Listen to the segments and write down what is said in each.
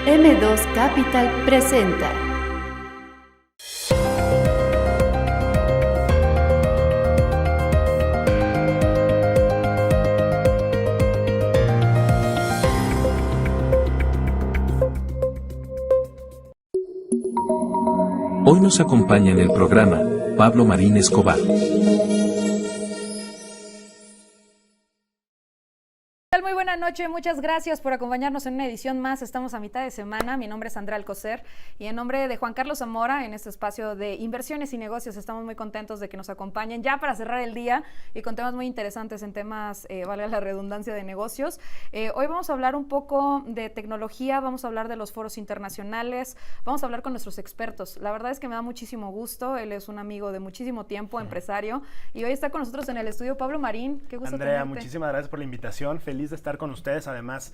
M2 Capital presenta. Hoy nos acompaña en el programa, Pablo Marín Escobar. Muy buena noche, muchas gracias por acompañarnos en una edición más. Estamos a mitad de semana. Mi nombre es Andrea Alcocer y en nombre de Juan Carlos Zamora, en este espacio de inversiones y negocios, estamos muy contentos de que nos acompañen ya para cerrar el día y con temas muy interesantes en temas, valga la redundancia, de negocios. Hoy vamos a hablar un poco de tecnología, vamos a hablar de los foros internacionales, vamos a hablar con nuestros expertos. La verdad es que me da muchísimo gusto. Él es un amigo de muchísimo tiempo, empresario, y hoy está con nosotros en el estudio Pablo Marín. Qué gusto Andrea, tenerte. muchísimas gracias por la invitación. Feliz de estar con ustedes. Además,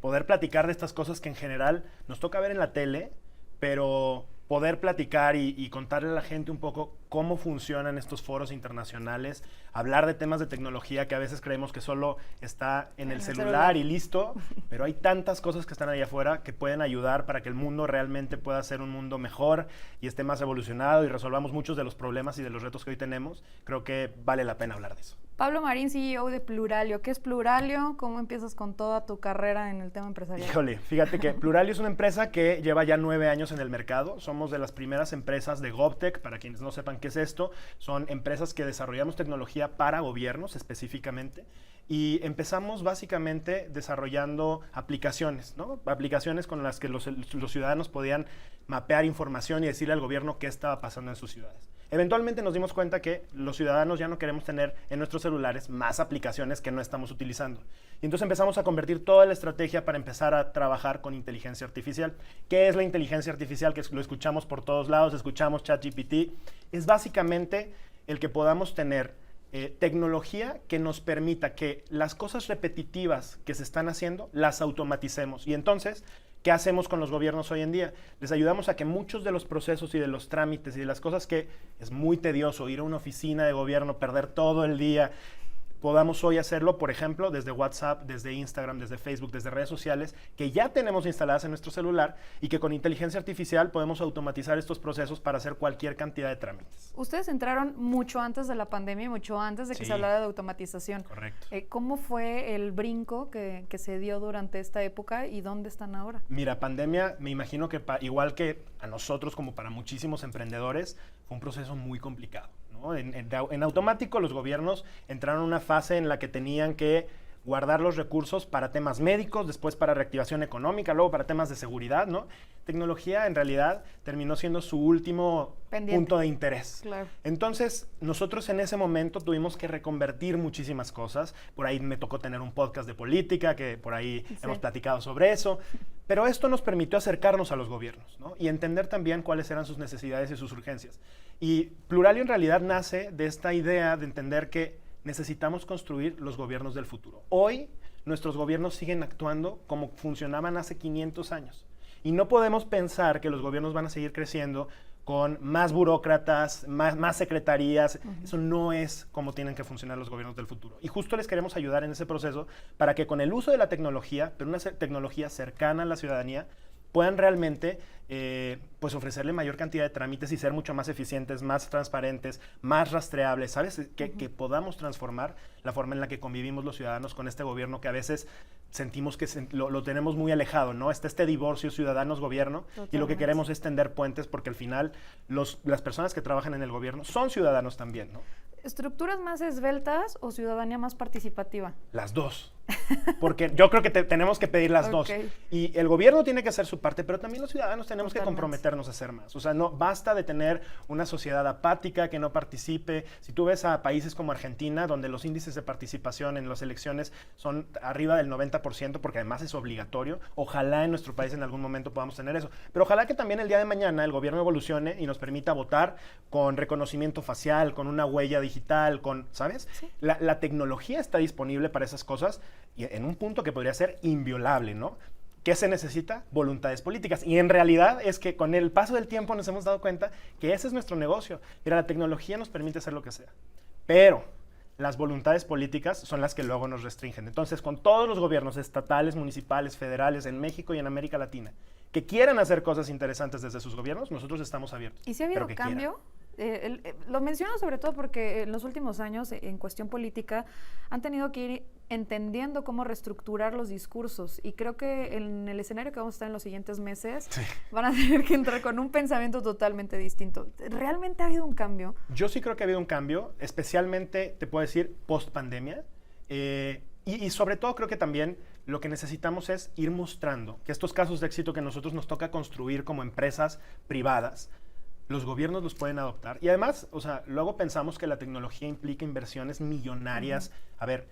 poder platicar de estas cosas que en general nos toca ver en la tele, pero poder platicar y contarle a la gente un poco cómo funcionan estos foros internacionales, hablar de temas de tecnología que a veces creemos que solo está en el celular y listo, pero hay tantas cosas que están ahí afuera que pueden ayudar para que el mundo realmente pueda ser un mundo mejor y esté más evolucionado y resolvamos muchos de los problemas y de los retos que hoy tenemos. Creo que vale la pena hablar de eso. Pablo Marín, CEO de Pluralio. ¿Qué es Pluralio? ¿Cómo empiezas con toda tu carrera en el tema empresarial? Híjole, fíjate que Pluralio es una empresa que lleva ya 9 años en el mercado. Somos de las primeras empresas de GovTech. Para quienes no sepan qué es esto, son empresas que desarrollamos tecnología para gobiernos específicamente. Y empezamos básicamente desarrollando aplicaciones, ¿no? Aplicaciones con las que los ciudadanos podían mapear información y decirle al gobierno qué estaba pasando en sus ciudades. Eventualmente nos dimos cuenta que los ciudadanos ya no queremos tener en nuestros celulares más aplicaciones que no estamos utilizando. Y entonces empezamos a convertir toda la estrategia para empezar a trabajar con inteligencia artificial. ¿Qué es la inteligencia artificial? Que lo escuchamos por todos lados, escuchamos ChatGPT. Es básicamente el que podamos tener tecnología que nos permita que las cosas repetitivas que se están haciendo las automaticemos. Y entonces, ¿qué hacemos con los gobiernos hoy en día? Les ayudamos a que muchos de los procesos y de los trámites y de las cosas que es muy tedioso ir a una oficina de gobierno, perder todo el día, podamos hoy hacerlo, por ejemplo, desde WhatsApp, desde Instagram, desde Facebook, desde redes sociales, que ya tenemos instaladas en nuestro celular y que con inteligencia artificial podemos automatizar estos procesos para hacer cualquier cantidad de trámites. Ustedes entraron mucho antes de la pandemia, mucho antes de que se hablara de automatización. Correcto. ¿Cómo fue el brinco que se dio durante esta época y dónde están ahora? Mira, pandemia, me imagino que igual que a nosotros, como para muchísimos emprendedores, fue un proceso muy complicado. En automático los gobiernos entraron en una fase en la que tenían que guardar los recursos para temas médicos, después para reactivación económica, luego para temas de seguridad, ¿no? Tecnología en realidad terminó siendo su último punto de interés. Claro. Entonces, nosotros en ese momento tuvimos que reconvertir muchísimas cosas. Por ahí me tocó tener un podcast de política, que por ahí hemos platicado sobre eso. Pero esto nos permitió acercarnos a los gobiernos, ¿no? Y entender también cuáles eran sus necesidades y sus urgencias. Y Pluralio en realidad nace de esta idea de entender que necesitamos construir los gobiernos del futuro. Hoy, nuestros gobiernos siguen actuando como funcionaban hace 500 años. Y no podemos pensar que los gobiernos van a seguir creciendo con más burócratas, más secretarías. Eso no es como tienen que funcionar los gobiernos del futuro. Y justo les queremos ayudar en ese proceso para que con el uso de la tecnología, pero una tecnología cercana a la ciudadanía, puedan realmente pues ofrecerle mayor cantidad de trámites y ser mucho más eficientes, más transparentes, más rastreables, ¿sabes? Que podamos transformar la forma en la que convivimos los ciudadanos con este gobierno que a veces sentimos que lo tenemos muy alejado, ¿no? Está este divorcio ciudadanos-gobierno y lo que queremos es tender puentes porque al final las personas que trabajan en el gobierno son ciudadanos también, ¿no? ¿Estructuras más esbeltas o ciudadanía más participativa? Las dos. Porque yo creo que tenemos que pedir las dos. Y el gobierno tiene que hacer su parte, pero también los ciudadanos tenemos que comprometernos a hacer más. O sea, no basta de tener una sociedad apática que no participe. Si tú ves a países como Argentina, donde los índices de participación en las elecciones son arriba del 90%, porque además es obligatorio, ojalá en nuestro país en algún momento podamos tener eso. Pero ojalá que también el día de mañana el gobierno evolucione y nos permita votar con reconocimiento facial, con una huella digital, ¿sabes? Sí. La tecnología está disponible para esas cosas y en un punto que podría ser inviolable, ¿no? ¿Qué se necesita? Voluntades políticas. Y en realidad es que con el paso del tiempo nos hemos dado cuenta que ese es nuestro negocio. Mira, la tecnología nos permite hacer lo que sea. Pero las voluntades políticas son las que luego nos restringen. Entonces, con todos los gobiernos estatales, municipales, federales en México y en América Latina que quieran hacer cosas interesantes desde sus gobiernos, nosotros estamos abiertos. ¿Y si ha habido cambio? Lo menciono sobre todo porque en los últimos años, en cuestión política, han tenido que ir entendiendo cómo reestructurar los discursos, y creo que en el escenario que vamos a estar en los siguientes meses van a tener que entrar con un pensamiento totalmente distinto. ¿Realmente ha habido un cambio? Yo sí creo que ha habido un cambio, especialmente, te puedo decir, post-pandemia, y sobre todo creo que también lo que necesitamos es ir mostrando que estos casos de éxito que nosotros nos toca construir como empresas privadas, los gobiernos los pueden adoptar. Y además, o sea, luego pensamos que la tecnología implica inversiones millonarias. A ver,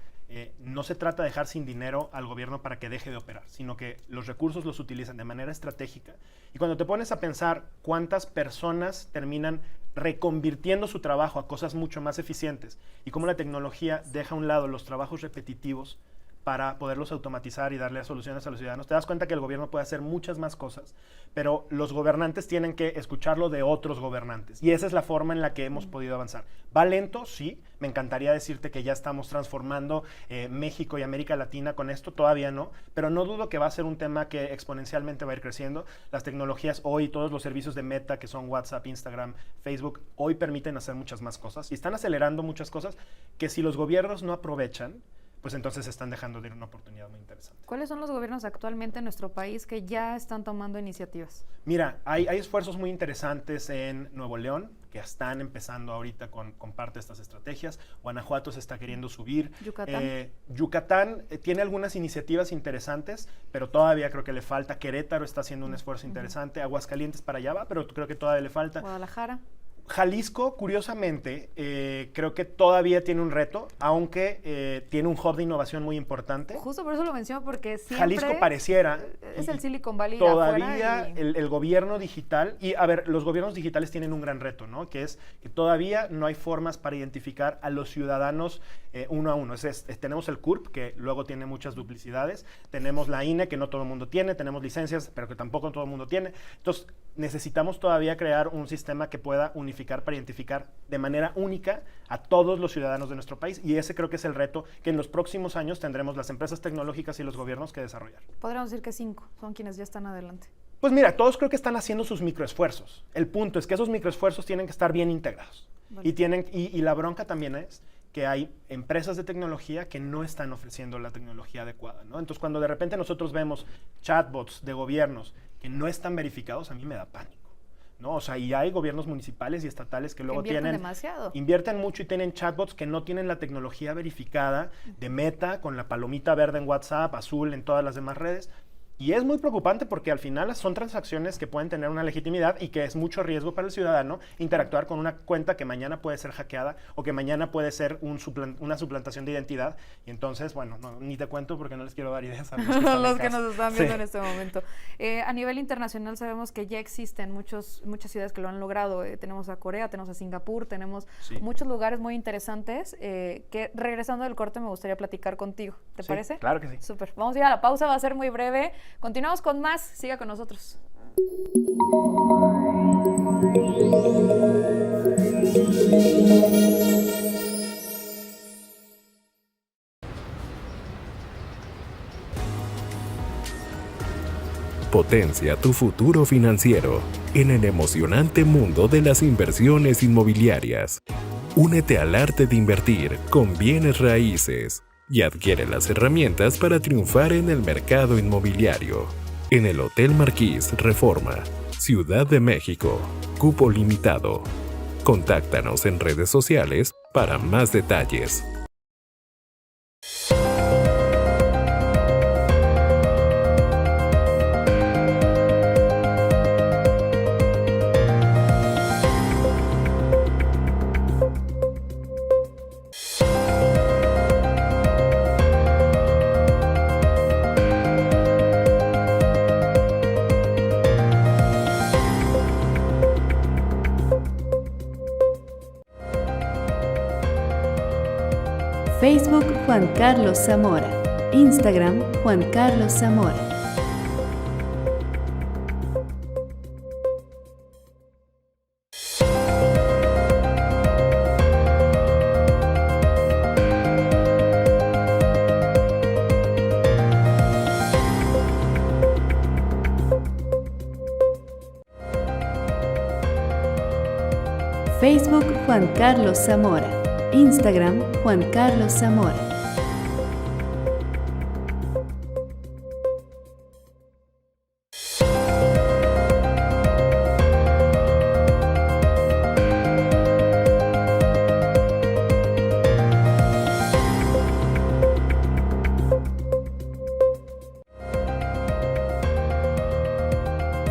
no se trata de dejar sin dinero al gobierno para que deje de operar, sino que los recursos los utilizan de manera estratégica. Y cuando te pones a pensar cuántas personas terminan reconvirtiendo su trabajo a cosas mucho más eficientes y cómo la tecnología deja a un lado los trabajos repetitivos para poderlos automatizar y darle soluciones a los ciudadanos, te das cuenta que el gobierno puede hacer muchas más cosas, pero los gobernantes tienen que escucharlo de otros gobernantes. Y esa es la forma en la que hemos podido avanzar. ¿Va lento? Sí. Me encantaría decirte que ya estamos transformando México y América Latina con esto. Todavía no, pero no dudo que va a ser un tema que exponencialmente va a ir creciendo. Las tecnologías hoy, todos los servicios de Meta, que son WhatsApp, Instagram, Facebook, hoy permiten hacer muchas más cosas y están acelerando muchas cosas que si los gobiernos no aprovechan, pues entonces están dejando de ir una oportunidad muy interesante. ¿Cuáles son los gobiernos actualmente en nuestro país que ya están tomando iniciativas? Mira, hay esfuerzos muy interesantes en Nuevo León, que están empezando ahorita con parte de estas estrategias. Guanajuato se está queriendo subir. ¿Yucatán? Yucatán tiene algunas iniciativas interesantes, pero todavía creo que le falta. Querétaro está haciendo un esfuerzo interesante. Aguascalientes para allá va, pero creo que todavía le falta. Guadalajara. Jalisco, curiosamente, creo que todavía tiene un reto, aunque tiene un hub de innovación muy importante. Justo por eso lo menciono, porque siempre Jalisco pareciera... Es el Silicon Valley todavía el gobierno digital, y a ver, los gobiernos digitales tienen un gran reto, ¿no? Que es que todavía no hay formas para identificar a los ciudadanos uno a uno. Tenemos el CURP, que luego tiene muchas duplicidades, tenemos la INE, que no todo el mundo tiene, tenemos licencias, pero que tampoco todo el mundo tiene. Entonces, necesitamos todavía crear un sistema que pueda unificar para identificar de manera única a todos los ciudadanos de nuestro país, y ese creo que es el reto que en los próximos años tendremos las empresas tecnológicas y los gobiernos que desarrollar. Podríamos decir que 5 son quienes ya están adelante. Pues mira, todos creo que están haciendo sus microesfuerzos. El punto es que esos microesfuerzos tienen que estar bien integrados. Vale. Y la bronca también es que hay empresas de tecnología que no están ofreciendo la tecnología adecuada, ¿no? Entonces, cuando de repente nosotros vemos chatbots de gobiernos que no están verificados, a mí me da pánico, ¿no? O sea, y hay gobiernos municipales y estatales que luego invierten mucho y tienen chatbots que no tienen la tecnología verificada de Meta, con la palomita verde en WhatsApp, azul en todas las demás redes. Y es muy preocupante porque al final son transacciones que pueden tener una legitimidad y que es mucho riesgo para el ciudadano interactuar con una cuenta que mañana puede ser hackeada o que mañana puede ser una suplantación de identidad. Y entonces, bueno, ni te cuento porque no les quiero dar ideas a los que nos están viendo en este momento. A nivel internacional sabemos que ya existen muchas ciudades que lo han logrado. Tenemos a Corea, tenemos a Singapur, tenemos muchos lugares muy interesantes que, regresando del corte, me gustaría platicar contigo. ¿Te parece? Claro que sí. Súper. Vamos a ir a la pausa, va a ser muy breve. Continuamos con más, siga con nosotros. Potencia tu futuro financiero en el emocionante mundo de las inversiones inmobiliarias. Únete al arte de invertir con bienes raíces y adquiere las herramientas para triunfar en el mercado inmobiliario. En el Hotel Marquis Reforma, Ciudad de México. Cupo limitado. Contáctanos en redes sociales para más detalles. Facebook Juan Carlos Zamora. Instagram Juan Carlos Zamora. Juan Carlos Zamora. Instagram Juan Carlos Zamora.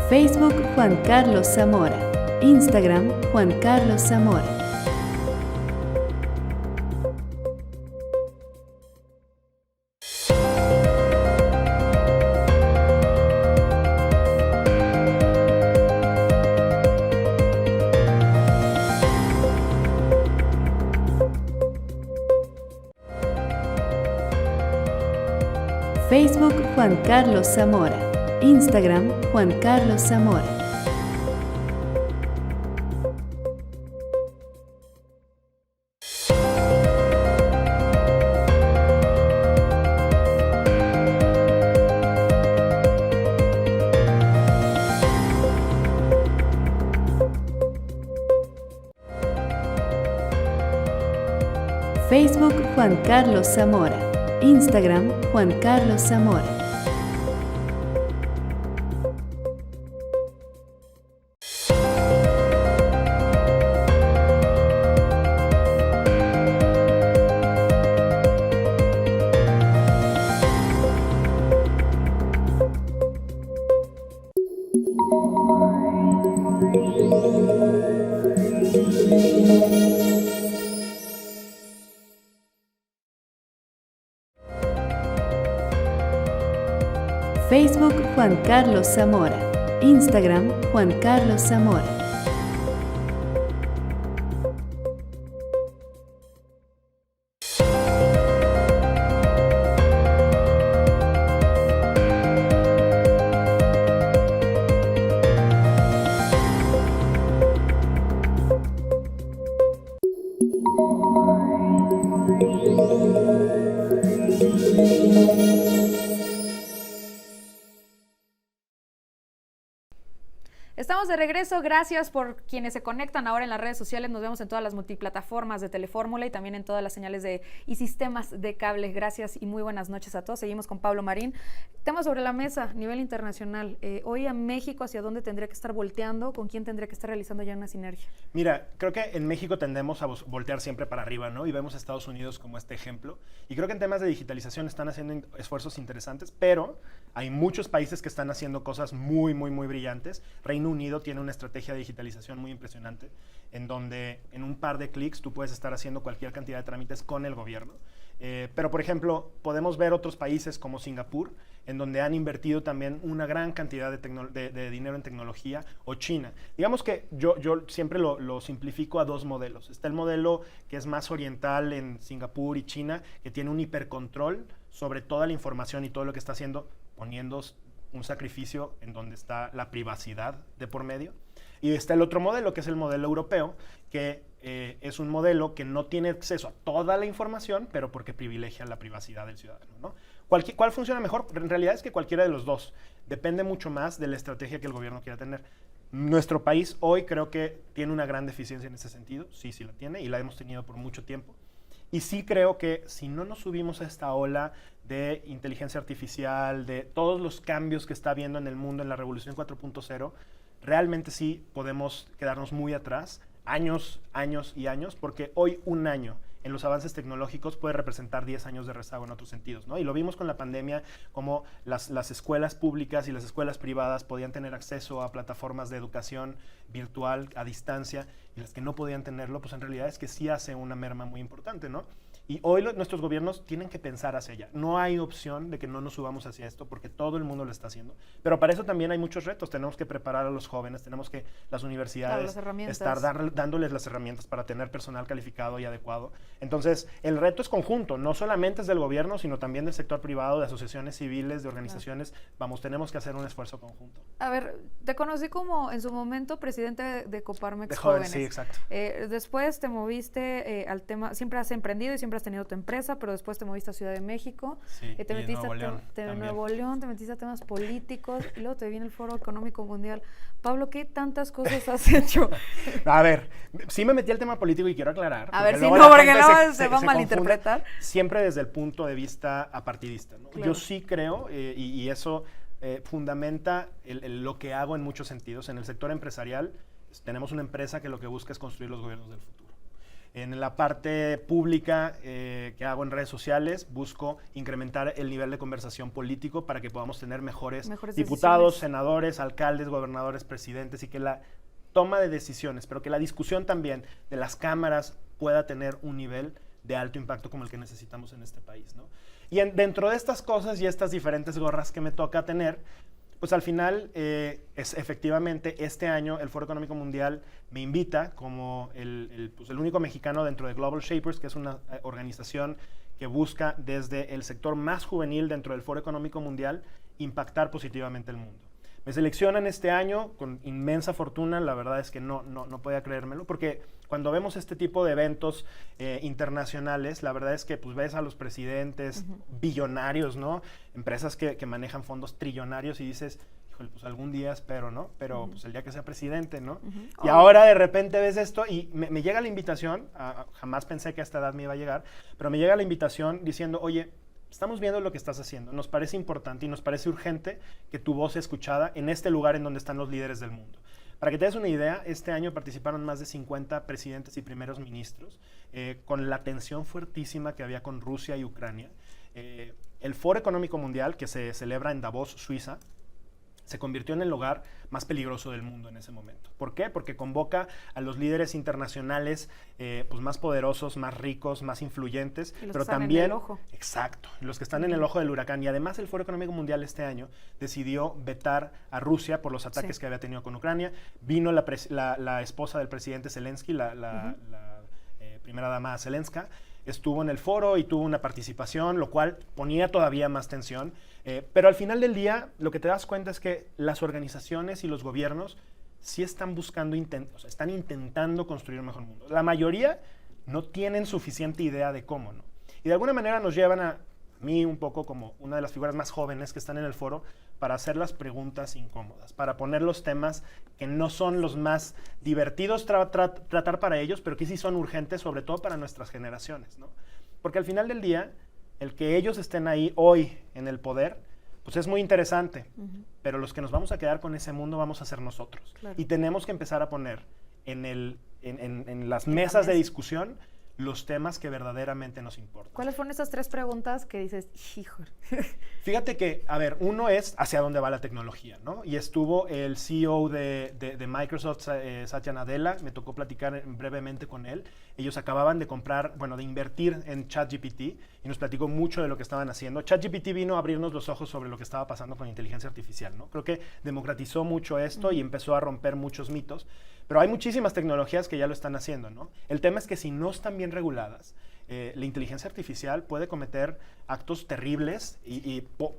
Facebook Juan Carlos Zamora. Instagram Juan Carlos Zamora. Facebook Juan Carlos Zamora. Instagram Juan Carlos Zamora. Facebook Juan Carlos Zamora. Instagram Juan Carlos Zamora. Facebook Juan Carlos Zamora. Instagram Juan Carlos Zamora. Estamos de regreso, gracias por quienes se conectan ahora en las redes sociales, nos vemos en todas las multiplataformas de Telefórmula y también en todas las señales y sistemas de cable. Gracias y muy buenas noches a todos. Seguimos con Pablo Marín. Tema sobre la mesa, a nivel internacional. Hoy a México, ¿hacia dónde tendría que estar volteando? ¿Con quién tendría que estar realizando ya una sinergia? Mira, creo que en México tendemos a voltear siempre para arriba, ¿no? Y vemos a Estados Unidos como este ejemplo. Y creo que en temas de digitalización están haciendo esfuerzos interesantes, pero hay muchos países que están haciendo cosas muy brillantes. Reino Unido tiene una estrategia de digitalización muy impresionante, en donde en un par de clics tú puedes estar haciendo cualquier cantidad de trámites con el gobierno. Pero, por ejemplo, podemos ver otros países como Singapur, en donde han invertido también una gran cantidad de dinero en tecnología, o China. Digamos que yo siempre lo simplifico a dos modelos. Está el modelo que es más oriental en Singapur y China, que tiene un hipercontrol sobre toda la información y todo lo que está haciendo, poniendo un sacrificio en donde está la privacidad de por medio. Y está el otro modelo, que es el modelo europeo, que es un modelo que no tiene acceso a toda la información, pero porque privilegia la privacidad del ciudadano, ¿no? ¿Cuál funciona mejor? En realidad es que cualquiera de los dos. Depende mucho más de la estrategia que el gobierno quiera tener. Nuestro país hoy creo que tiene una gran deficiencia en ese sentido. Sí la tiene y la hemos tenido por mucho tiempo. Y sí creo que si no nos subimos a esta ola de inteligencia artificial, de todos los cambios que está habiendo en el mundo, en la revolución 4.0, realmente sí podemos quedarnos muy atrás, años y años, porque hoy un año en los avances tecnológicos puede representar 10 años de rezago en otros sentidos, ¿no? Y lo vimos con la pandemia, como las escuelas públicas y las escuelas privadas podían tener acceso a plataformas de educación virtual a distancia, y las que no podían tenerlo, pues en realidad es que sí hace una merma muy importante, ¿no? Y hoy nuestros gobiernos tienen que pensar hacia allá. No hay opción de que no nos subamos hacia esto, porque todo el mundo lo está haciendo. Pero para eso también hay muchos retos. Tenemos que preparar a los jóvenes, tenemos que las universidades estar dándoles las herramientas para tener personal calificado y adecuado. Entonces, el reto es conjunto. No solamente es del gobierno, sino también del sector privado, de asociaciones civiles, de organizaciones. Vamos, tenemos que hacer un esfuerzo conjunto. A ver, te conocí como en su momento presidente de Coparmex de Jóvenes. Sí, exacto. Después te moviste al tema, siempre has emprendido y siempre siempre has tenido tu empresa, pero después te moviste a Ciudad de México, Sí, te y metiste Nuevo León a Nuevo León, te metiste a temas políticos y luego te viene el Foro Económico Mundial. Pablo, ¿qué tantas cosas has hecho? A ver, sí me metí al tema político y quiero aclarar. A ver, si luego no, la porque gente luego se va a confunde, malinterpretar. siempre desde el punto de vista apartidista, ¿no? Claro. Yo sí creo, y eso fundamenta lo que hago en muchos sentidos. En el sector empresarial, tenemos una empresa que lo que busca es construir los gobiernos del futuro. En la parte pública que hago en redes sociales, busco incrementar el nivel de conversación político para que podamos tener mejores diputados, decisiones. senadores, alcaldes, gobernadores, presidentes, y que la toma de decisiones, pero que la discusión también de las cámaras pueda tener un nivel de alto impacto como el que necesitamos en este país, ¿no? Y dentro de estas cosas y estas diferentes gorras que me toca tener, pues al final, efectivamente, este año el Foro Económico Mundial me invita como el único mexicano dentro de Global Shapers, que es una organización que busca desde el sector más juvenil dentro del Foro Económico Mundial impactar positivamente el mundo. Me seleccionan este año con inmensa fortuna, la verdad es que no podía creérmelo, porque cuando vemos este tipo de eventos internacionales, la verdad es que pues ves a los presidentes billonarios, ¿no? Empresas que manejan fondos trillonarios y dices, híjole, pues algún día espero, ¿no? Pero pues el día que sea presidente, ¿no? Y ahora de repente ves esto y me llega la invitación, jamás pensé que a esta edad me iba a llegar, pero me llega la invitación diciendo, oye, estamos viendo lo que estás haciendo, nos parece importante y nos parece urgente que tu voz sea escuchada en este lugar en donde están los líderes del mundo. Para que te des una idea, este año participaron más de 50 presidentes y primeros ministros, con la tensión fuertísima que había con Rusia y Ucrania. El Foro Económico Mundial, que se celebra en Davos, Suiza, se convirtió en el lugar más peligroso del mundo en ese momento. ¿Por qué? Porque convoca a los líderes internacionales pues más poderosos, más ricos, más influyentes, y los pero que están también en el ojo. Exacto, los que están en el ojo del huracán. Y además el Foro Económico Mundial este año decidió vetar a Rusia por los ataques que había tenido con Ucrania. Vino la esposa del presidente Zelensky, la primera dama Zelenska, estuvo en el foro y tuvo una participación, lo cual ponía todavía más tensión. Pero al final del día, lo que te das cuenta es que las organizaciones y los gobiernos sí están buscando, están intentando construir un mejor mundo. La mayoría no tienen suficiente idea de cómo, ¿no? Y de alguna manera nos llevan a mí un poco como una de las figuras más jóvenes que están en el foro para hacer las preguntas incómodas, para poner los temas que no son los más divertidos tratar para ellos, pero que sí son urgentes, sobre todo para nuestras generaciones, ¿no? Porque al final del día, el que ellos estén ahí hoy en el poder, pues es muy interesante, pero los que nos vamos a quedar con ese mundo vamos a ser nosotros. Claro. Y tenemos que empezar a poner en las mesas de discusión los temas que verdaderamente nos importan. ¿Cuáles fueron esas 3 preguntas que dices, híjole? Fíjate que, a ver, uno es hacia dónde va la tecnología, ¿no? Y estuvo el CEO de Microsoft, Satya Nadella, me tocó platicar brevemente con él. Ellos acababan de comprar, de invertir en ChatGPT y nos platicó mucho de lo que estaban haciendo. ChatGPT vino a abrirnos los ojos sobre lo que estaba pasando con inteligencia artificial, ¿no? Creo que democratizó mucho esto y empezó a romper muchos mitos. Pero hay muchísimas tecnologías que ya lo están haciendo, ¿no? El tema es que si no están bien reguladas, la inteligencia artificial puede cometer actos terribles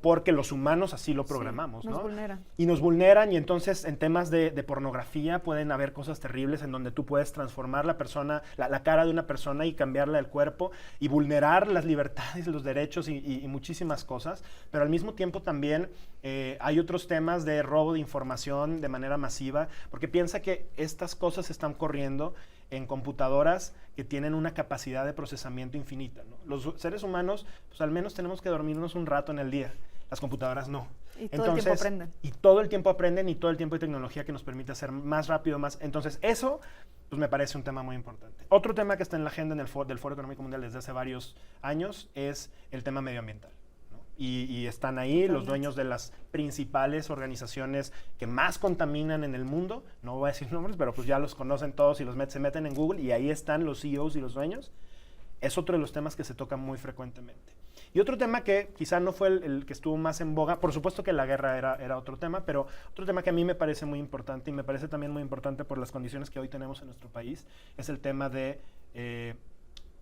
porque los humanos así lo programamos, nos ¿no? vulneran. Y nos vulneran, y entonces en temas de pornografía pueden haber cosas terribles en donde tú puedes transformar la cara de una persona y cambiarle el cuerpo y vulnerar las libertades, los derechos y muchísimas cosas. Pero al mismo tiempo también hay otros temas de robo de información de manera masiva, porque piensa que estas cosas están corriendo en computadoras que tienen una capacidad de procesamiento infinita, ¿no? Los seres humanos, pues al menos tenemos que dormirnos un rato en el día. Las computadoras no. Y todo el tiempo aprenden. Y todo el tiempo aprenden y todo el tiempo hay tecnología que nos permite hacer más rápido, más. Entonces, eso pues me parece un tema muy importante. Otro tema que está en la agenda del Foro Económico Mundial desde hace varios años es el tema medioambiental. Y están ahí los dueños de las principales organizaciones que más contaminan en el mundo. No voy a decir nombres, pero pues ya los conocen todos y se meten en Google y ahí están los CEOs y los dueños. Es otro de los temas que se tocan muy frecuentemente. Y otro tema que quizá no fue el que estuvo más en boga, por supuesto que la guerra era otro tema, pero otro tema que a mí me parece muy importante y me parece también muy importante por las condiciones que hoy tenemos en nuestro país, es el tema de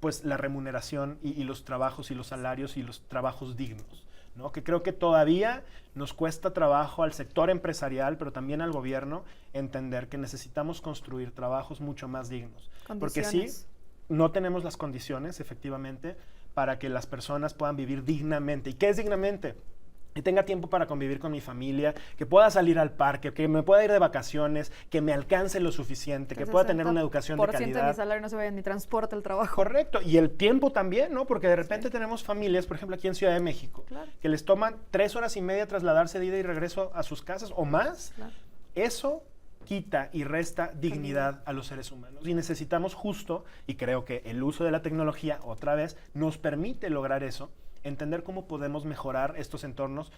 pues la remuneración y los trabajos y los salarios y los trabajos dignos, ¿no? Que creo que todavía nos cuesta trabajo al sector empresarial, pero también al gobierno, entender que necesitamos construir trabajos mucho más dignos. Porque sí, no tenemos las condiciones, efectivamente, para que las personas puedan vivir dignamente. ¿Y qué es dignamente? Que tenga tiempo para convivir con mi familia, que pueda salir al parque, que me pueda ir de vacaciones, que me alcance lo suficiente, que pueda tener una educación de calidad. De mi salario no se vaya en mi transporte al trabajo. Correcto, y el tiempo también, ¿no? Porque de repente tenemos familias, por ejemplo, aquí en Ciudad de México, que les toman 3 horas y media trasladarse de ida y regreso a sus casas o más. Eso quita y resta dignidad a los seres humanos. Y necesitamos justo, y creo que el uso de la tecnología, otra vez, nos permite lograr eso, entender cómo podemos mejorar estos entornos,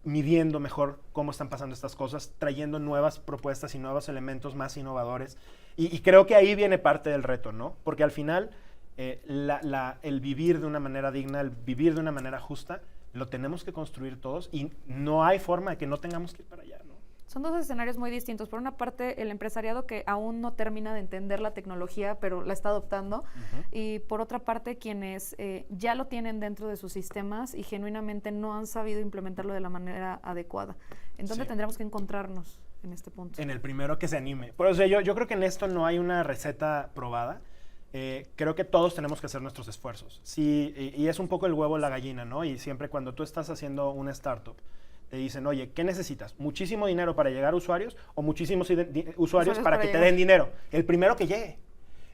midiendo mejor cómo están pasando estas cosas, trayendo nuevas propuestas y nuevos elementos más innovadores. Y creo que ahí viene parte del reto, ¿no? Porque al final, el vivir de una manera digna, el vivir de una manera justa, lo tenemos que construir todos y no hay forma de que no tengamos que ir para allá, ¿no? Son dos escenarios muy distintos. Por una parte, el empresariado que aún no termina de entender la tecnología, pero la está adoptando. Y por otra parte, quienes ya lo tienen dentro de sus sistemas y genuinamente no han sabido implementarlo de la manera adecuada. ¿En dónde tendríamos que encontrarnos en este punto? En el primero que se anime. Pero, o sea, yo creo que en esto no hay una receta probada. Creo que todos tenemos que hacer nuestros esfuerzos. Sí, y es un poco el huevo o la gallina, ¿no? Y siempre cuando tú estás haciendo una startup, te dicen, oye, ¿qué necesitas? ¿Muchísimo dinero para llegar a usuarios o muchísimos usuarios para que te den dinero? El primero que llegue.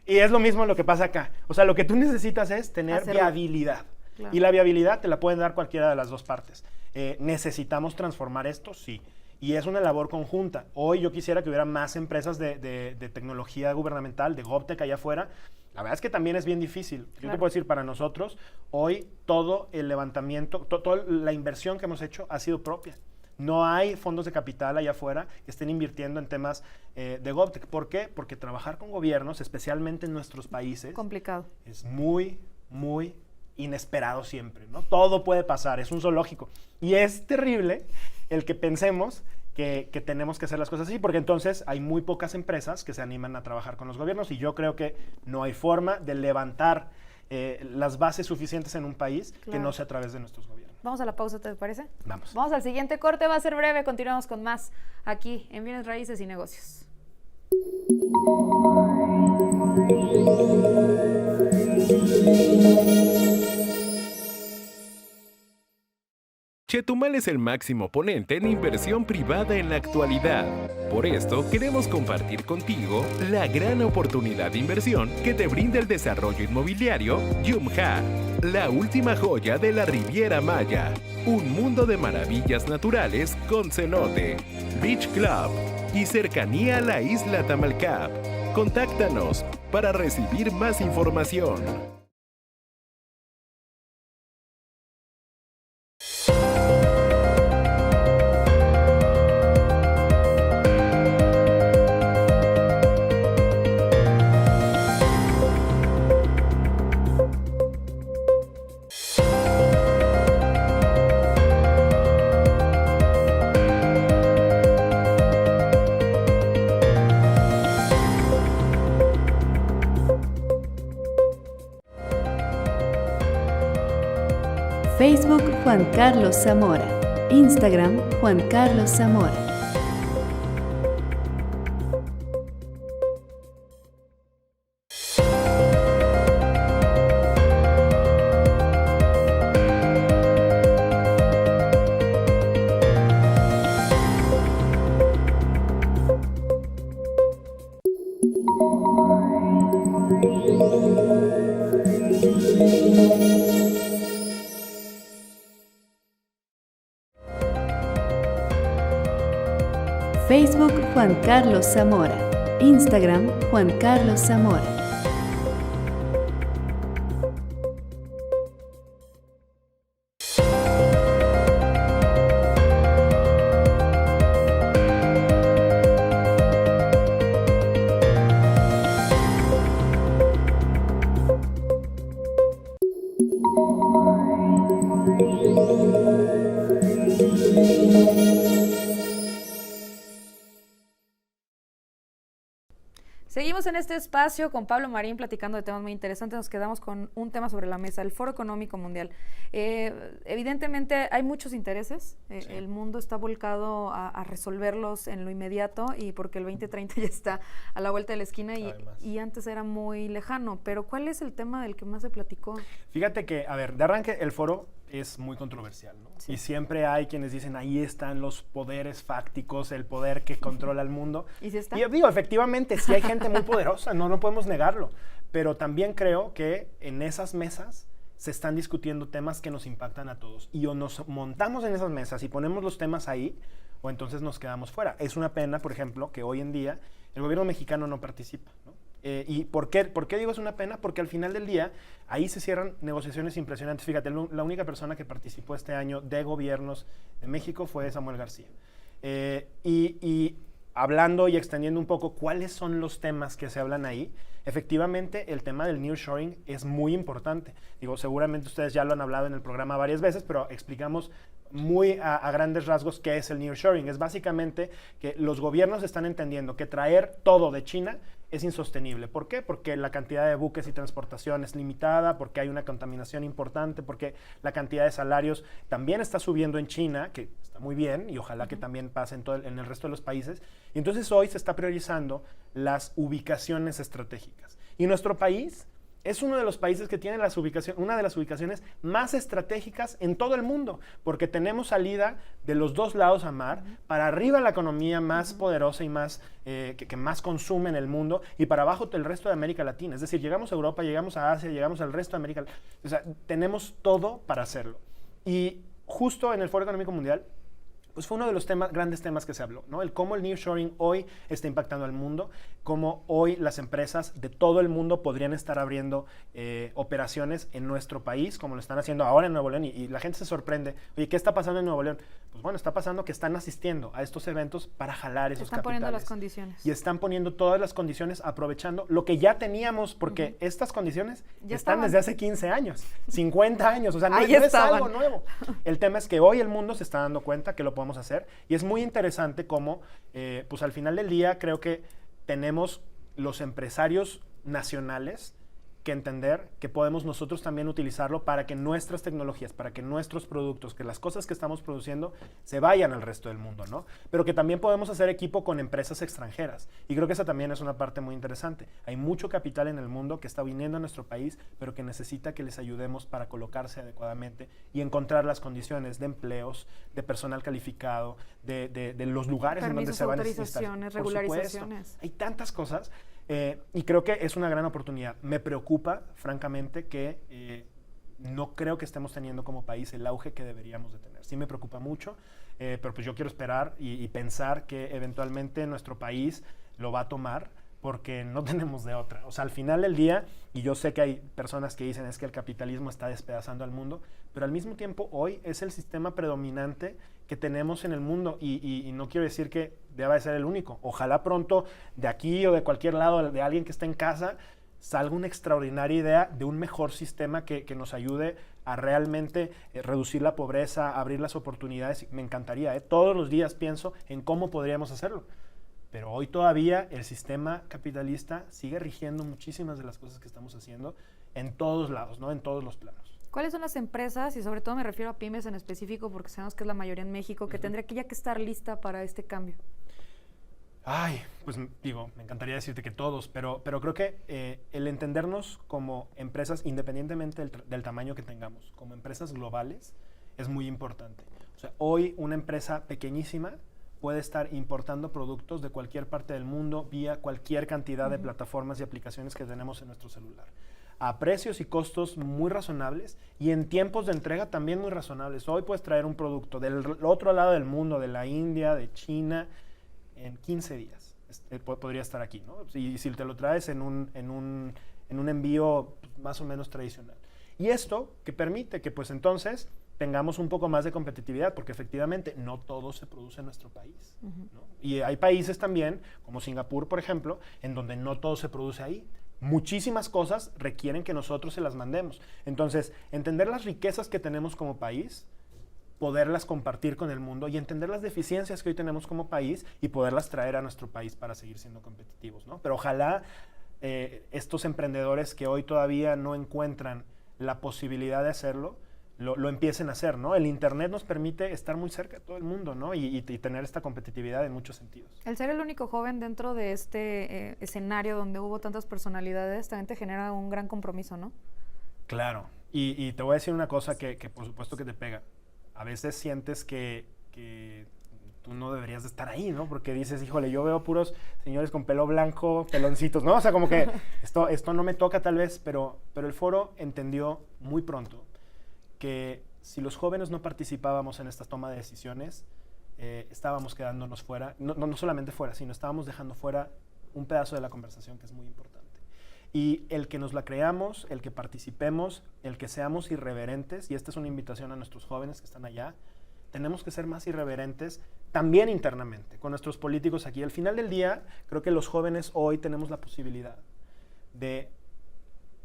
Y es lo mismo lo que pasa acá. O sea, lo que tú necesitas es tener viabilidad. Claro. Y la viabilidad te la pueden dar cualquiera de las dos partes. ¿Necesitamos transformar esto? Sí. Y es una labor conjunta. Hoy yo quisiera que hubiera más empresas de tecnología gubernamental, de GovTech allá afuera. La verdad es que también es bien difícil. Yo te puedo decir, para nosotros, hoy todo el levantamiento, toda la inversión que hemos hecho ha sido propia. No hay fondos de capital allá afuera que estén invirtiendo en temas de GovTech. ¿Por qué? Porque trabajar con gobiernos, especialmente en nuestros países, complicado. Es muy, muy inesperado siempre, ¿no? Todo puede pasar, es un zoológico. Y es terrible el que pensemos que tenemos que hacer las cosas así, porque entonces hay muy pocas empresas que se animan a trabajar con los gobiernos y yo creo que no hay forma de levantar las bases suficientes en un país que no sea a través de nuestros gobiernos. Vamos a la pausa, ¿te parece? Vamos. Vamos al siguiente corte, va a ser breve, continuamos con más aquí en Bienes Raíces y Negocios. Chetumal es el máximo ponente en inversión privada en la actualidad. Por esto, queremos compartir contigo la gran oportunidad de inversión que te brinda el desarrollo inmobiliario Yumja, la última joya de la Riviera Maya. Un mundo de maravillas naturales con cenote, beach club y cercanía a la isla Tamalcap. Contáctanos para recibir más información. Facebook Juan Carlos Zamora. Instagram Juan Carlos Zamora. Facebook Juan Carlos Zamora. Instagram Juan Carlos Zamora. Seguimos Seguimos en este espacio con Pablo Marín platicando de temas muy interesantes. Nos quedamos con un tema sobre la mesa, el Foro Económico Mundial. Evidentemente hay muchos intereses. Sí. El mundo está volcado a resolverlos en lo inmediato y porque el 2030 ya está a la vuelta de la esquina y antes era muy lejano. Pero ¿cuál es el tema del que más se platicó? Fíjate que, a ver, de arranque el foro es muy controversial, ¿no? Sí. Y siempre hay quienes dicen, ahí están los poderes fácticos, el poder que controla el mundo. ¿Y si está? Y digo, efectivamente, sí hay gente muy poderosa, no podemos negarlo. Pero también creo que en esas mesas se están discutiendo temas que nos impactan a todos. Y o nos montamos en esas mesas y ponemos los temas ahí, o entonces nos quedamos fuera. Es una pena, por ejemplo, que hoy en día el gobierno mexicano no participa, ¿no? ¿Y por qué digo es una pena? Porque al final del día, ahí se cierran negociaciones impresionantes. Fíjate, la única persona que participó este año de gobiernos de México fue Samuel García. Y hablando y extendiendo un poco cuáles son los temas que se hablan ahí, efectivamente el tema del nearshoring es muy importante. Digo, seguramente ustedes ya lo han hablado en el programa varias veces, pero explicamos muy a grandes rasgos qué es el nearshoring. Es básicamente que los gobiernos están entendiendo que traer todo de China es insostenible. ¿Por qué? Porque la cantidad de buques y transportación es limitada, porque hay una contaminación importante, porque la cantidad de salarios también está subiendo en China, que está muy bien, y ojalá que también pase en el resto de los países. Y entonces hoy se está priorizando las ubicaciones estratégicas. Y nuestro país es uno de los países que tiene una de las ubicaciones más estratégicas en todo el mundo, porque tenemos salida de los dos lados a mar, para arriba la economía más poderosa y más que más consume en el mundo, y para abajo el resto de América Latina. Es decir, llegamos a Europa, llegamos a Asia, llegamos al resto de América Latina. O sea, tenemos todo para hacerlo. Y justo en el Foro Económico Mundial, pues fue uno de los grandes temas que se habló, ¿no? El cómo el nearshoring hoy está impactando al mundo, cómo hoy las empresas de todo el mundo podrían estar abriendo operaciones en nuestro país, como lo están haciendo ahora en Nuevo León, y la gente se sorprende. Oye, ¿qué está pasando en Nuevo León? Pues bueno, está pasando que están asistiendo a estos eventos para jalar esos capitales. Están poniendo las condiciones. Y están poniendo todas las condiciones, aprovechando lo que ya teníamos, porque estas condiciones ya están desde hace 15 años, 50 años, o sea, no es algo nuevo. El tema es que hoy el mundo se está dando cuenta que lo podemos hacer, y es muy interesante cómo, pues al final del día, creo que tenemos los empresarios nacionales que entender que podemos nosotros también utilizarlo para que nuestras tecnologías, para que nuestros productos, que las cosas que estamos produciendo se vayan al resto del mundo, ¿no? Pero que también podemos hacer equipo con empresas extranjeras. Y creo que esa también es una parte muy interesante. Hay mucho capital en el mundo que está viniendo a nuestro país, pero que necesita que les ayudemos para colocarse adecuadamente y encontrar las condiciones de empleos, de personal calificado, de los lugares en donde se van a necesitar. Autorizaciones, regularizaciones. Hay tantas cosas. Y creo que es una gran oportunidad. Me preocupa, francamente, que no creo que estemos teniendo como país el auge que deberíamos de tener. Sí me preocupa mucho, pero pues yo quiero esperar y pensar que eventualmente nuestro país lo va a tomar, porque no tenemos de otra. O sea, al final del día, y yo sé que hay personas que dicen es que el capitalismo está despedazando al mundo, pero al mismo tiempo hoy es el sistema predominante que tenemos en el mundo, y no quiero decir que deba de ser el único. Ojalá pronto de aquí o de cualquier lado, de alguien que esté en casa, salga una extraordinaria idea de un mejor sistema que nos ayude a realmente reducir la pobreza, abrir las oportunidades. Me encantaría, todos los días pienso en cómo podríamos hacerlo. Pero hoy todavía el sistema capitalista sigue rigiendo muchísimas de las cosas que estamos haciendo en todos lados, ¿no? En todos los planos. ¿Cuáles son las empresas, y sobre todo me refiero a pymes en específico, porque sabemos que es la mayoría en México, que tendría que ya que estar lista para este cambio? Ay, pues digo, me encantaría decirte que todos, pero creo que el entendernos como empresas, independientemente del tamaño que tengamos, como empresas globales, es muy importante. O sea, hoy una empresa pequeñísima puede estar importando productos de cualquier parte del mundo vía cualquier cantidad de plataformas y aplicaciones que tenemos en nuestro celular, a precios y costos muy razonables, y en tiempos de entrega también muy razonables. Hoy puedes traer un producto del otro lado del mundo, de la India, de China, en 15 días. Podría estar aquí, ¿no? Y si te lo traes en un envío más o menos tradicional. Y esto que permite que pues entonces tengamos un poco más de competitividad, porque efectivamente no todo se produce en nuestro país, ¿no? Y hay países también, como Singapur, por ejemplo, en donde no todo se produce ahí. Muchísimas cosas requieren que nosotros se las mandemos. Entonces, entender las riquezas que tenemos como país poderlas compartir con el mundo y entender las deficiencias que hoy tenemos como país y poderlas traer a nuestro país para seguir siendo competitivos, ¿no? Pero ojalá estos emprendedores que hoy todavía no encuentran la posibilidad de hacerlo, lo empiecen a hacer, ¿no? El Internet nos permite estar muy cerca de todo el mundo, ¿no? Y tener esta competitividad en muchos sentidos. El ser el único joven dentro de este escenario donde hubo tantas personalidades también te genera un gran compromiso, ¿no? Claro. Y te voy a decir una cosa que por supuesto que te pega. A veces sientes que tú no deberías de estar ahí, ¿no? Porque dices, híjole, yo veo puros señores con pelo blanco, peloncitos, ¿no? O sea, como que esto no me toca tal vez, pero el foro entendió muy pronto que si los jóvenes no participábamos en esta toma de decisiones, estábamos quedándonos fuera, no solamente fuera, sino estábamos dejando fuera un pedazo de la conversación que es muy importante. Y el que nos la creamos, el que participemos, el que seamos irreverentes, y esta es una invitación a nuestros jóvenes que están allá, tenemos que ser más irreverentes también internamente, con nuestros políticos aquí. Al final del día, creo que los jóvenes hoy tenemos la posibilidad de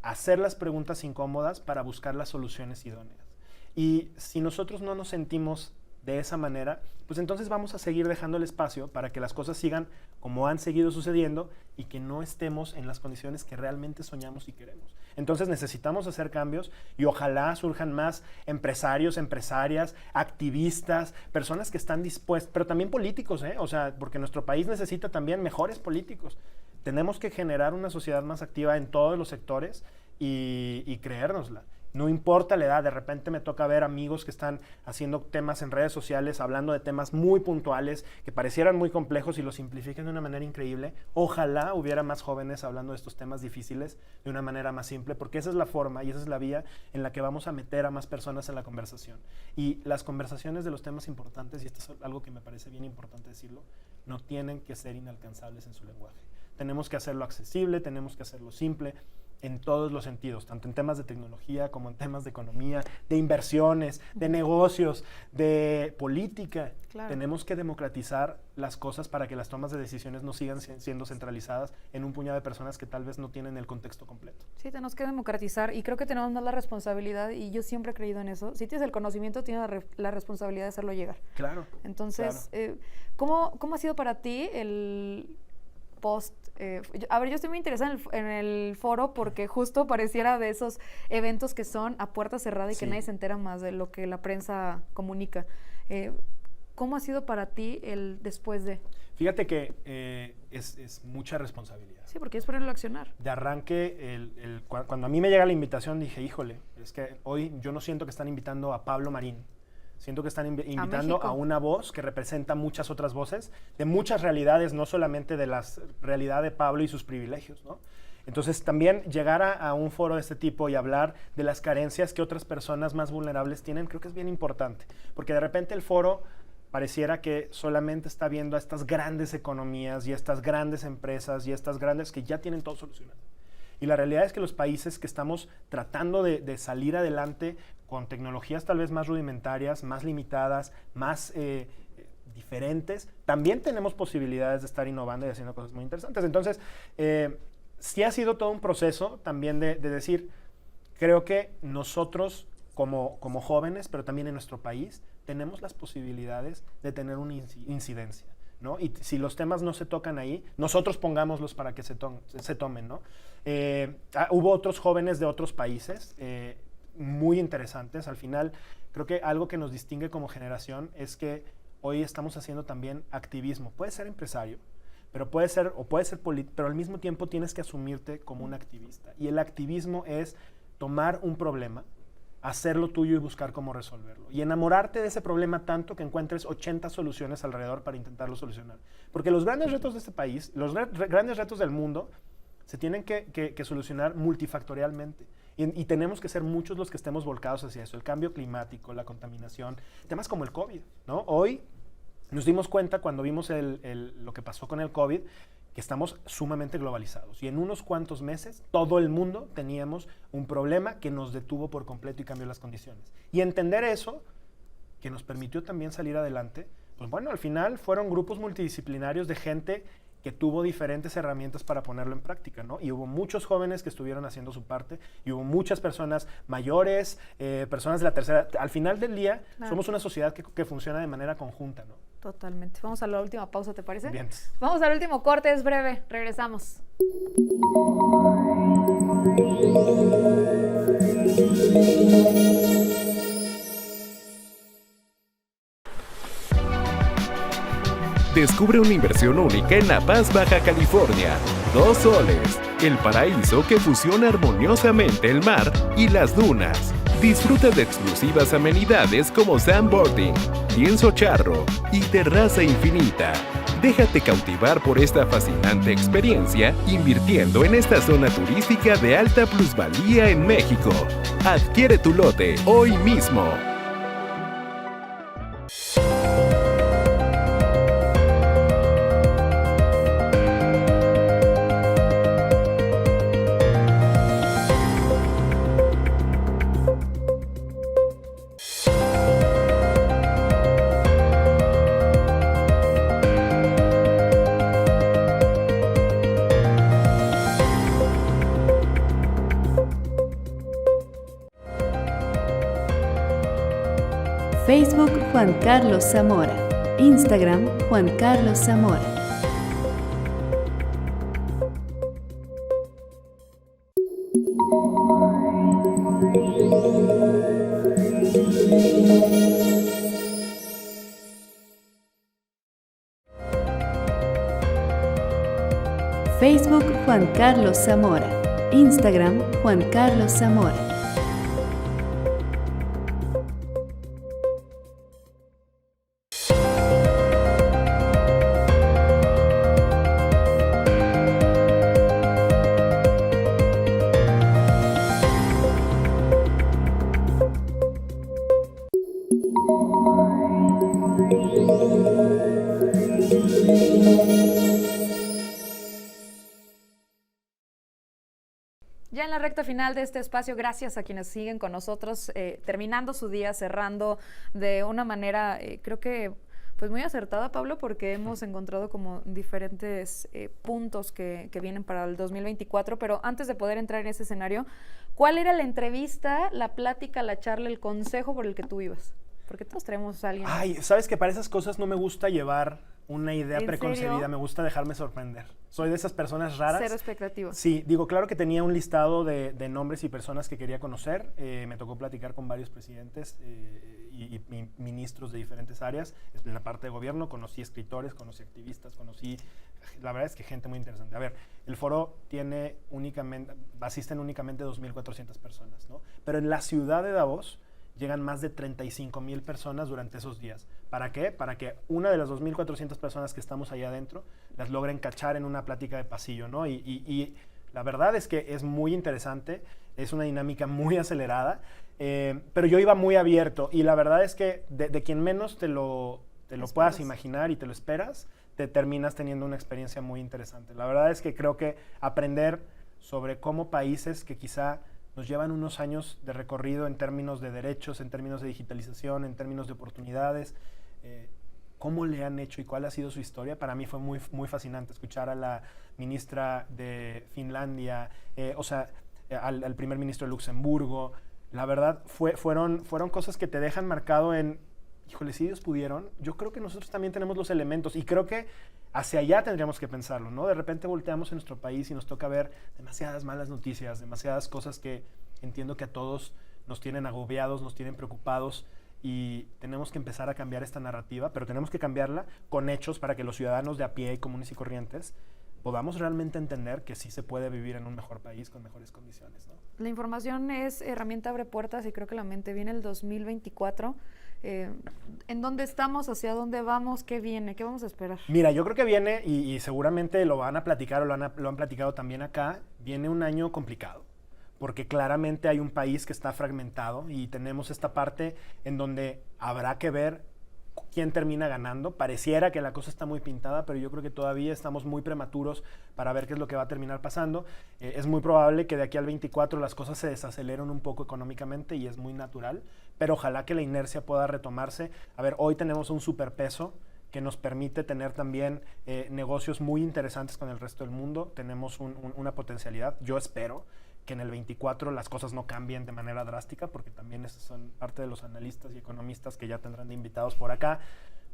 hacer las preguntas incómodas para buscar las soluciones idóneas. Y si nosotros no nos sentimos de esa manera, pues entonces vamos a seguir dejando el espacio para que las cosas sigan como han seguido sucediendo y que no estemos en las condiciones que realmente soñamos y queremos. Entonces necesitamos hacer cambios y ojalá surjan más empresarios, empresarias, activistas, personas que están dispuestas, pero también políticos, o sea, porque nuestro país necesita también mejores políticos. Tenemos que generar una sociedad más activa en todos los sectores y creérnosla. No importa la edad, de repente me toca ver amigos que están haciendo temas en redes sociales, hablando de temas muy puntuales, que parecieran muy complejos y los simplifican de una manera increíble. Ojalá hubiera más jóvenes hablando de estos temas difíciles de una manera más simple, porque esa es la forma y esa es la vía en la que vamos a meter a más personas en la conversación. Y las conversaciones de los temas importantes, y esto es algo que me parece bien importante decirlo, no tienen que ser inalcanzables en su lenguaje. Tenemos que hacerlo accesible, tenemos que hacerlo simple, en todos los sentidos, tanto en temas de tecnología como en temas de economía, de inversiones, de negocios, de política. Claro. Tenemos que democratizar las cosas para que las tomas de decisiones no sigan siendo centralizadas en un puñado de personas que tal vez no tienen el contexto completo. Sí, tenemos que democratizar y creo que tenemos más la responsabilidad, y yo siempre he creído en eso. Si tienes el conocimiento, tienes la responsabilidad de hacerlo llegar. Claro. Entonces, claro. ¿Cómo ha sido para ti el post? A ver, yo estoy muy interesada en el foro porque justo pareciera de esos eventos que son a puerta cerrada y que nadie se entera más de lo que la prensa comunica. ¿Cómo ha sido para ti el después de? Fíjate que es mucha responsabilidad. Sí, porque es ponerlo a accionar. De arranque, cuando a mí me llega la invitación, dije, híjole, es que hoy yo no siento que están invitando a Pablo Marín. Siento que están invitando a una voz que representa muchas otras voces, de muchas realidades, no solamente de la realidad de Pablo y sus privilegios, ¿no? Entonces, también llegar a un foro de este tipo y hablar de las carencias que otras personas más vulnerables tienen, creo que es bien importante. Porque de repente el foro pareciera que solamente está viendo a estas grandes economías y estas grandes empresas y estas grandes que ya tienen todo solucionado. Y la realidad es que los países que estamos tratando de salir adelante con tecnologías tal vez más rudimentarias, más limitadas, más diferentes, también tenemos posibilidades de estar innovando y haciendo cosas muy interesantes. Entonces, sí ha sido todo un proceso también de decir, creo que nosotros como jóvenes, pero también en nuestro país, tenemos las posibilidades de tener una incidencia, ¿no? Y si los temas no se tocan ahí, nosotros pongámoslos para que se tomen, ¿no? Hubo otros jóvenes de otros países muy interesantes. Al final, creo que algo que nos distingue como generación es que hoy estamos haciendo también activismo. Puede ser empresario, pero puede ser político, pero al mismo tiempo tienes que asumirte como un activista. Y el activismo es tomar un problema, hacerlo tuyo y buscar cómo resolverlo. Y enamorarte de ese problema tanto que encuentres 80 soluciones alrededor para intentarlo solucionar. Porque los grandes retos de este país, los grandes retos del mundo, se tienen que solucionar multifactorialmente. Y tenemos que ser muchos los que estemos volcados hacia eso. El cambio climático, la contaminación, temas como el COVID, ¿no? Hoy nos dimos cuenta cuando vimos lo que pasó con el COVID, que estamos sumamente globalizados. Y en unos cuantos meses, todo el mundo teníamos un problema que nos detuvo por completo y cambió las condiciones. Y entender eso, que nos permitió también salir adelante, pues bueno, al final fueron grupos multidisciplinarios de gente que tuvo diferentes herramientas para ponerlo en práctica, ¿no? Y hubo muchos jóvenes que estuvieron haciendo su parte, y hubo muchas personas mayores, personas de la tercera. Al final del día, somos una sociedad que funciona de manera conjunta, ¿no? Totalmente. Vamos a la última pausa, ¿te parece? Bien. Vamos al último corte, es breve. Regresamos. Descubre una inversión única en La Paz, Baja California. 2 soles, el paraíso que fusiona armoniosamente el mar y las dunas. Disfruta de exclusivas amenidades como sandboarding, lienzo charro y terraza infinita. Déjate cautivar por esta fascinante experiencia invirtiendo en esta zona turística de alta plusvalía en México. Adquiere tu lote hoy mismo. Facebook Juan Carlos Zamora. Instagram Juan Carlos Zamora. Facebook Juan Carlos Zamora. Instagram Juan Carlos Zamora. Ya en la recta final de este espacio, gracias a quienes siguen con nosotros, terminando su día, cerrando de una manera, creo que pues muy acertada, Pablo, porque hemos encontrado como diferentes puntos que vienen para el 2024, pero antes de poder entrar en ese escenario, ¿cuál era la entrevista, la plática, la charla, el consejo por el que tú ibas? Porque todos traemos a alguien. Ay, sabes que para esas cosas no me gusta llevar una idea ¿En preconcebida, serio? me gusta dejarme sorprender. Soy de esas personas raras. Cero expectativas. Sí, digo, claro que tenía un listado de nombres y personas que quería conocer. Me tocó platicar con varios presidentes y ministros de diferentes áreas. En la parte de gobierno conocí escritores, conocí activistas, la verdad es que gente muy interesante. A ver, el foro asisten únicamente 2.400 personas, ¿no? Pero en la ciudad de Davos llegan más de 35,000 personas durante esos días. ¿Para qué? Para que una de las 2.400 personas que estamos allá adentro las logren cachar en una plática de pasillo, ¿no? Y la verdad es que es muy interesante, es una dinámica muy acelerada, pero yo iba muy abierto y la verdad es que de quien menos te lo puedas imaginar y te lo esperas, te terminas teniendo una experiencia muy interesante. La verdad es que creo que aprender sobre cómo países que quizá nos llevan unos años de recorrido en términos de derechos, en términos de digitalización, en términos de oportunidades, cómo le han hecho y cuál ha sido su historia. Para mí fue muy, muy fascinante escuchar a la ministra de Finlandia, al primer ministro de Luxemburgo. La verdad, fueron cosas que te dejan marcado en, híjole, si ellos pudieron, yo creo que nosotros también tenemos los elementos y creo que hacia allá tendríamos que pensarlo, ¿no? De repente volteamos en nuestro país y nos toca ver demasiadas malas noticias, demasiadas cosas que entiendo que a todos nos tienen agobiados, nos tienen preocupados y tenemos que empezar a cambiar esta narrativa, pero tenemos que cambiarla con hechos para que los ciudadanos de a pie, comunes y corrientes, podamos realmente entender que sí se puede vivir en un mejor país con mejores condiciones, ¿no? La información es herramienta, abre puertas y creo que la mente viene el 2024. ¿En dónde estamos? ¿Hacia dónde vamos? ¿Qué viene? ¿Qué vamos a esperar? Mira, yo creo que viene, y seguramente lo van a platicar o lo han platicado también acá, viene un año complicado, porque claramente hay un país que está fragmentado y tenemos esta parte en donde habrá que ver quién termina ganando. Pareciera que la cosa está muy pintada, pero yo creo que todavía estamos muy prematuros para ver qué es lo que va a terminar pasando. Es muy probable que de aquí al 24 las cosas se desaceleren un poco económicamente y es muy natural, pero ojalá que la inercia pueda retomarse. A ver, hoy tenemos un superpeso que nos permite tener también negocios muy interesantes con el resto del mundo. Tenemos una potencialidad. Yo espero que en el 24 las cosas no cambien de manera drástica, porque también esos son parte de los analistas y economistas que ya tendrán de invitados por acá.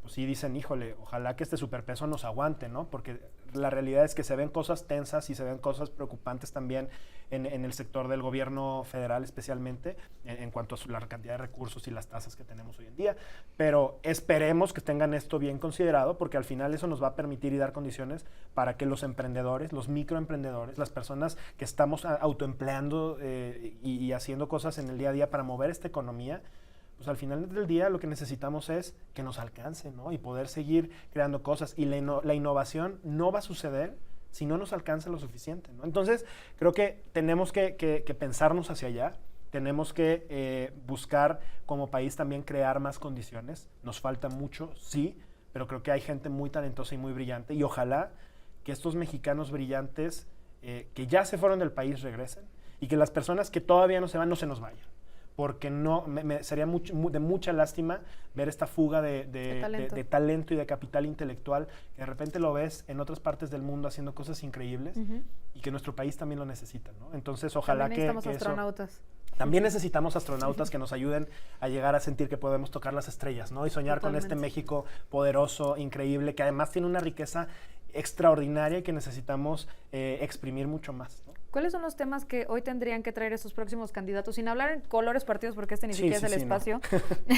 Pues sí dicen, híjole, ojalá que este superpeso nos aguante, ¿no? Porque la realidad es que se ven cosas tensas y se ven cosas preocupantes también en el sector del gobierno federal, especialmente en cuanto a la cantidad de recursos y las tasas que tenemos hoy en día. Pero esperemos que tengan esto bien considerado, porque al final eso nos va a permitir y dar condiciones para que los emprendedores, los microemprendedores, las personas que estamos autoempleando y haciendo cosas en el día a día para mover esta economía, pues al final del día lo que necesitamos es que nos alcance, ¿no? Y poder seguir creando cosas. Y la innovación no va a suceder si no nos alcanza lo suficiente, ¿no? Entonces, creo que tenemos que pensarnos hacia allá. Tenemos que buscar como país también crear más condiciones. Nos falta mucho, sí, pero creo que hay gente muy talentosa y muy brillante. Y ojalá que estos mexicanos brillantes que ya se fueron del país regresen y que las personas que todavía no se van, no se nos vayan. Porque no, sería de mucha lástima ver esta fuga de talento y de capital intelectual, que de repente lo ves en otras partes del mundo haciendo cosas increíbles y que nuestro país también lo necesita, ¿no? Entonces, ojalá también necesitamos astronautas. También necesitamos astronautas que nos ayuden a llegar a sentir que podemos tocar las estrellas, ¿no? Y soñar con este México poderoso, increíble, que además tiene una riqueza extraordinaria y que necesitamos exprimir mucho más, ¿no? ¿Cuáles son los temas que hoy tendrían que traer estos próximos candidatos? Sin hablar en colores partidos, porque ni siquiera es el espacio. No.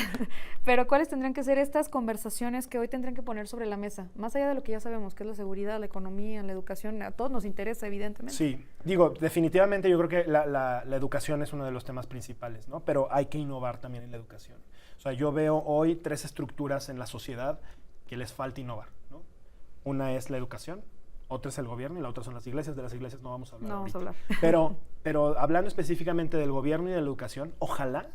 Pero ¿cuáles tendrían que ser estas conversaciones que hoy tendrían que poner sobre la mesa? Más allá de lo que ya sabemos, que es la seguridad, la economía, la educación, a todos nos interesa, evidentemente. Sí, digo, definitivamente yo creo que la educación es uno de los temas principales, ¿no? Pero hay que innovar también en la educación. O sea, yo veo hoy 3 estructuras en la sociedad que les falta innovar, ¿no? Una es la educación, otra es el gobierno y la otra son las iglesias. De las iglesias no vamos a hablar. No vamos a hablar. Pero hablando específicamente del gobierno y de la educación, ojalá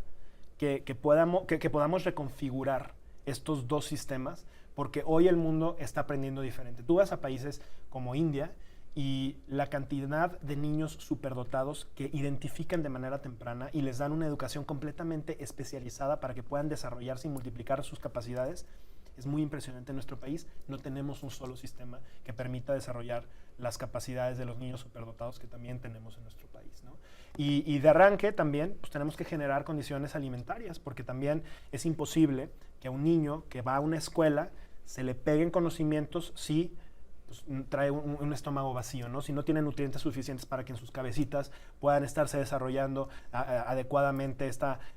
que podamos reconfigurar estos 2 sistemas, porque hoy el mundo está aprendiendo diferente. Tú vas a países como India y la cantidad de niños superdotados que identifican de manera temprana y les dan una educación completamente especializada para que puedan desarrollarse y multiplicar sus capacidades es muy impresionante. En nuestro país no tenemos un solo sistema que permita desarrollar las capacidades de los niños superdotados que también tenemos en nuestro país, ¿no? Y de arranque también pues tenemos que generar condiciones alimentarias, porque también es imposible que a un niño que va a una escuela se le peguen conocimientos si pues, trae un estómago vacío, ¿no? Si no tiene nutrientes suficientes para que en sus cabecitas puedan estarse desarrollando adecuadamente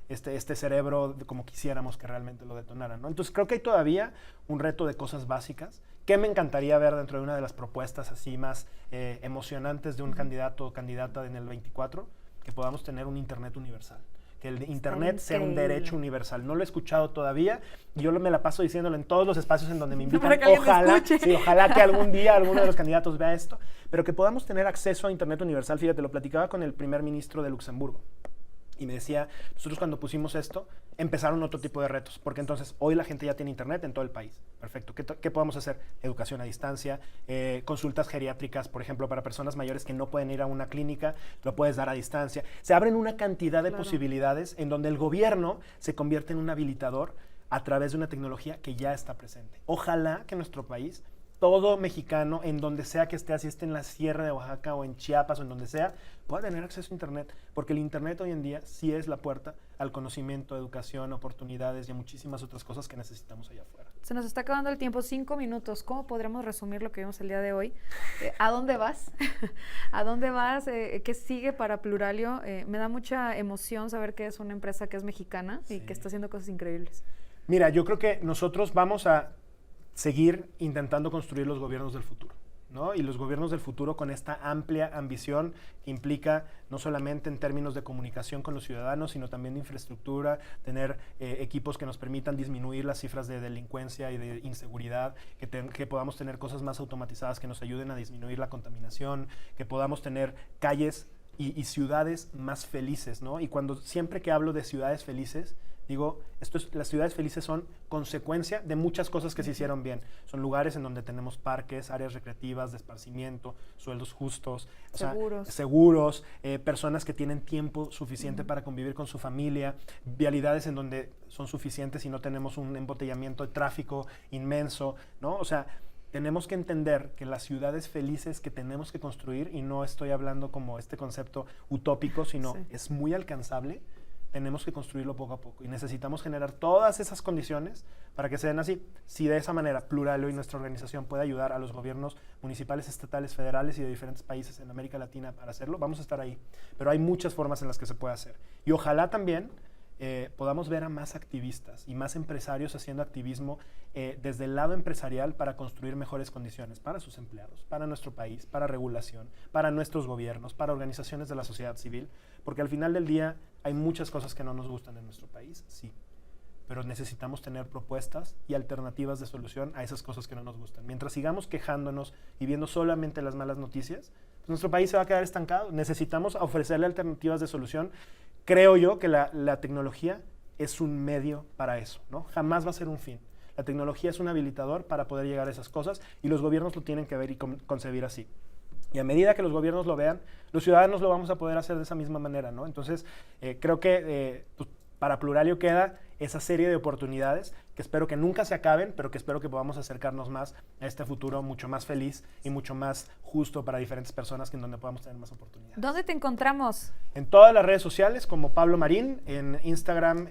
este cerebro como quisiéramos que realmente lo detonaran, ¿no? Entonces creo que hay todavía un reto de cosas básicas que me encantaría ver dentro de una de las propuestas así más emocionantes de un candidato o candidata en el 24, que podamos tener un internet universal. Que el internet sea un derecho universal. No lo he escuchado todavía y yo me la paso diciéndolo en todos los espacios en donde me invitan. Ojalá que algún día alguno de los candidatos vea esto, pero que podamos tener acceso a internet universal. Fíjate, lo platicaba con el primer ministro de Luxemburgo y me decía, nosotros cuando pusimos esto, empezaron otro tipo de retos, porque entonces hoy la gente ya tiene internet en todo el país. Perfecto. ¿Qué podemos hacer? Educación a distancia, consultas geriátricas, por ejemplo, para personas mayores que no pueden ir a una clínica, lo puedes dar a distancia. Se abren una cantidad de posibilidades en donde el gobierno se convierte en un habilitador a través de una tecnología que ya está presente. Ojalá que nuestro país, todo mexicano, en donde sea que esté, así esté en la Sierra de Oaxaca o en Chiapas o en donde sea, pueda tener acceso a internet, porque el internet hoy en día sí es la puerta al conocimiento, educación, oportunidades y a muchísimas otras cosas que necesitamos allá afuera. Se nos está acabando el tiempo, 5 minutos. ¿Cómo podremos resumir lo que vimos el día de hoy? ¿A dónde vas? ¿A dónde vas? ¿Qué sigue para Pluralio? Me da mucha emoción saber que es una empresa que es mexicana y que está haciendo cosas increíbles. Mira, yo creo que nosotros vamos a seguir intentando construir los gobiernos del futuro, ¿no? Y los gobiernos del futuro con esta amplia ambición que implica no solamente en términos de comunicación con los ciudadanos, sino también de infraestructura, tener equipos que nos permitan disminuir las cifras de delincuencia y de inseguridad, que podamos tener cosas más automatizadas que nos ayuden a disminuir la contaminación, que podamos tener calles y ciudades más felices, ¿no? Y siempre que hablo de ciudades felices, Digo, las ciudades felices son consecuencia de muchas cosas que se hicieron bien. Son lugares en donde tenemos parques, áreas recreativas, de esparcimiento, sueldos justos, seguros, personas que tienen tiempo suficiente para convivir con su familia, vialidades en donde son suficientes y no tenemos un embotellamiento de tráfico inmenso, ¿no? O sea, tenemos que entender que las ciudades felices que tenemos que construir, y no estoy hablando como este concepto utópico, sino es muy alcanzable, tenemos que construirlo poco a poco y necesitamos generar todas esas condiciones para que se den así. Si de esa manera Pluralio y nuestra organización puede ayudar a los gobiernos municipales, estatales, federales y de diferentes países en América Latina para hacerlo, vamos a estar ahí. Pero hay muchas formas en las que se puede hacer. Y ojalá también podamos ver a más activistas y más empresarios haciendo activismo desde el lado empresarial para construir mejores condiciones para sus empleados, para nuestro país, para regulación, para nuestros gobiernos, para organizaciones de la sociedad civil, porque al final del día hay muchas cosas que no nos gustan en nuestro país, sí, pero necesitamos tener propuestas y alternativas de solución a esas cosas que no nos gustan. Mientras sigamos quejándonos y viendo solamente las malas noticias, pues nuestro país se va a quedar estancado. Necesitamos ofrecerle alternativas de solución. Creo yo que la tecnología es un medio para eso, ¿no? Jamás va a ser un fin. La tecnología es un habilitador para poder llegar a esas cosas y los gobiernos lo tienen que ver y concebir así. Y a medida que los gobiernos lo vean, los ciudadanos lo vamos a poder hacer de esa misma manera, ¿no? Entonces, creo que pues, para Pluralio queda esa serie de oportunidades que espero que nunca se acaben, pero que espero que podamos acercarnos más a este futuro mucho más feliz y mucho más justo para diferentes personas, que en donde podamos tener más oportunidades. ¿Dónde te encontramos? En todas las redes sociales como Pablo Marín, en Instagram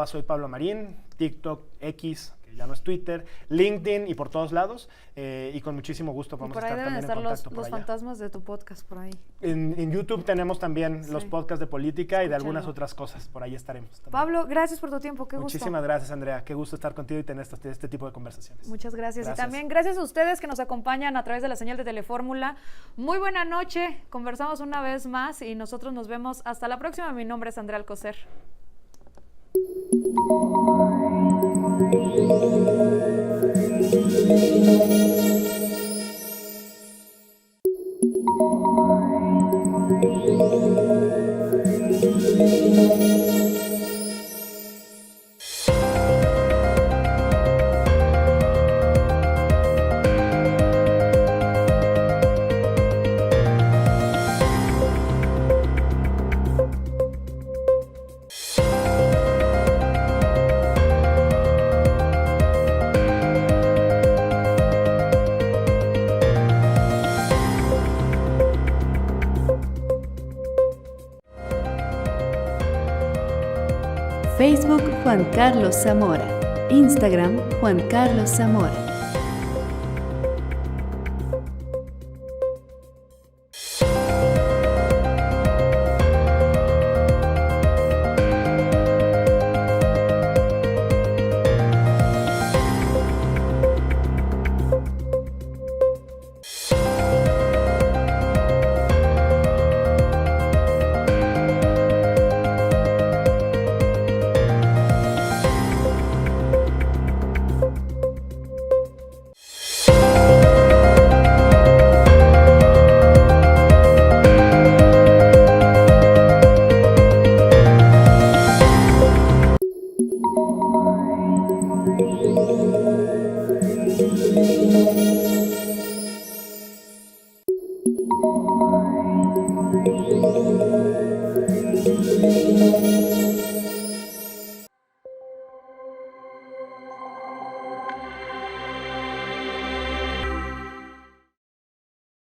@soy Pablo Marín, TikTok, X, que ya no es Twitter, LinkedIn y por todos lados, y con muchísimo gusto podemos estar también en contacto por allá. Por ahí deben estar los fantasmas de tu podcast por ahí. En YouTube tenemos también los podcasts de política y de algunas otras cosas, por ahí estaremos también. Pablo, gracias por tu tiempo, qué gusto. Muchísimas gracias, Andrea, qué gusto estar contigo y tener este tipo de conversaciones. Muchas gracias. Y también gracias a ustedes que nos acompañan a través de la señal de Telefórmula. Muy buena noche, conversamos una vez más y nosotros nos vemos hasta la próxima. Mi nombre es Andrea Alcocer. Facebook Juan Carlos Zamora. Instagram Juan Carlos Zamora.